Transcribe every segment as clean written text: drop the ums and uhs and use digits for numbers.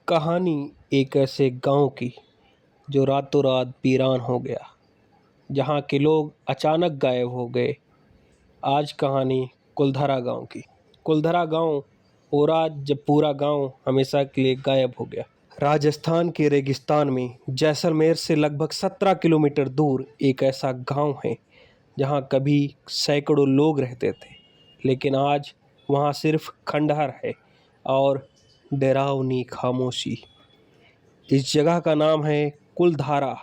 कहानी एक ऐसे गांव की जो रातों रात वीरान हो गया, जहां के लोग अचानक गायब हो गए। आज कहानी कुलधरा गांव की। कुलधरा गांव वो रात जब पूरा गांव हमेशा के लिए गायब हो गया। राजस्थान के रेगिस्तान में जैसलमेर से लगभग 17 किलोमीटर दूर एक ऐसा गांव है जहां कभी सैकड़ों लोग रहते थे, लेकिन आज वहां सिर्फ खंडहर है और डरावनी खामोशी। इस जगह का नाम है कुलधारा।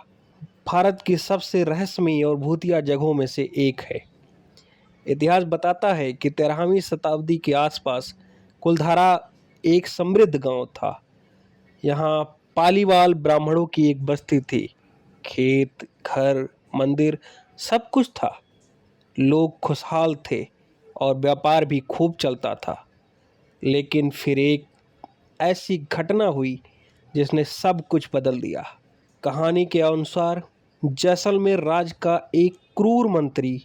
भारत की सबसे रहस्यमयी और भूतिया जगहों में से एक है। इतिहास बताता है कि 13वीं शताब्दी के आसपास कुलधारा एक समृद्ध गांव था। यहाँ पालीवाल ब्राह्मणों की एक बस्ती थी। खेत, घर, मंदिर, सब कुछ था। लोग खुशहाल थे और व्यापार भी खूब चलता था। लेकिन फिर एक ऐसी घटना हुई जिसने सब कुछ बदल दिया। कहानी के अनुसार जैसलमेर राज का एक क्रूर मंत्री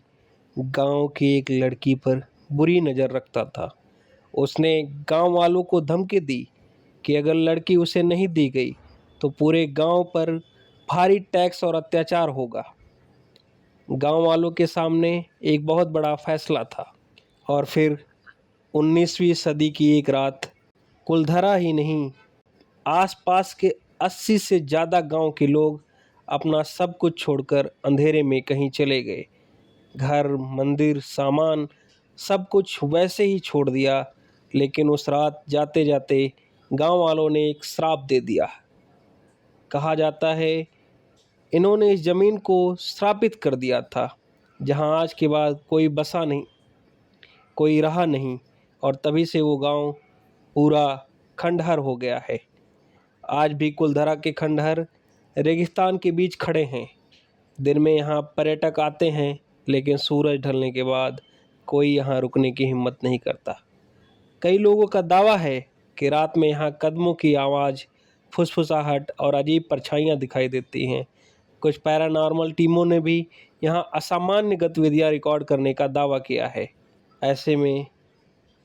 गांव की एक लड़की पर बुरी नज़र रखता था। उसने गांव वालों को धमकी दी कि अगर लड़की उसे नहीं दी गई तो पूरे गांव पर भारी टैक्स और अत्याचार होगा। गांव वालों के सामने एक बहुत बड़ा फैसला था। और फिर 19वीं सदी की एक रात कुलधरा ही नहीं, आसपास के 80 से ज़्यादा गांव के लोग अपना सब कुछ छोड़कर अंधेरे में कहीं चले गए। घर, मंदिर, सामान, सब कुछ वैसे ही छोड़ दिया। लेकिन उस रात जाते जाते गांव वालों ने एक श्राप दे दिया। कहा जाता है इन्होंने इस ज़मीन को श्रापित कर दिया था, जहां आज के बाद कोई बसा नहीं, कोई रहा नहीं, और तभी से वो गांव पूरा खंडहर हो गया है। आज भी कुलधरा के खंडहर रेगिस्तान के बीच खड़े हैं। दिन में यहाँ पर्यटक आते हैं, लेकिन सूरज ढलने के बाद कोई यहाँ रुकने की हिम्मत नहीं करता। कई लोगों का दावा है कि रात में यहाँ कदमों की आवाज़, फुसफुसाहट और अजीब परछाइयाँ दिखाई देती हैं। कुछ पैरानॉर्मल टीमों ने भी यहाँ असामान्य गतिविधियाँ रिकॉर्ड करने का दावा किया है। ऐसे में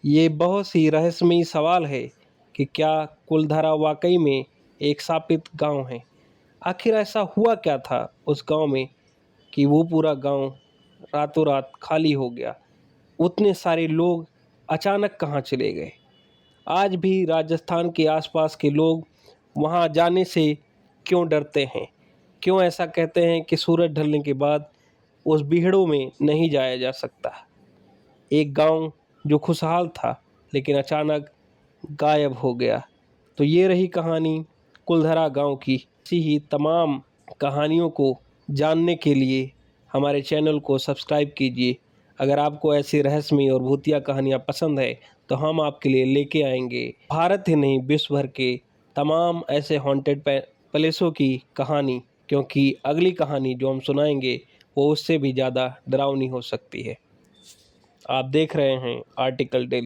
ये बहुत सी रहस्यमयी सवाल है कि क्या कुलधरा वाकई में एक शापित गांव है। आखिर ऐसा हुआ क्या था उस गांव में कि वो पूरा गांव रातों रात खाली हो गया। उतने सारे लोग अचानक कहाँ चले गए। आज भी राजस्थान के आसपास के लोग वहाँ जाने से क्यों डरते हैं, क्यों ऐसा कहते हैं कि सूरज ढलने के बाद उस बीहड़ों में नहीं जाया जा सकता। एक गांव जो खुशहाल था लेकिन अचानक गायब हो गया। तो ये रही कहानी कुलधरा गांव की। ऐसी ही तमाम कहानियों को जानने के लिए हमारे चैनल को सब्सक्राइब कीजिए। अगर आपको ऐसी रहस्यमयी और भूतिया कहानियाँ पसंद है तो हम आपके लिए लेके आएंगे भारत ही नहीं विश्व भर के तमाम ऐसे हॉन्टेड प्लेसों की कहानी, क्योंकि अगली कहानी जो हम सुनाएंगे वो उससे भी ज़्यादा डरावनी हो सकती है। आप देख रहे हैं आर्टिकल डेली।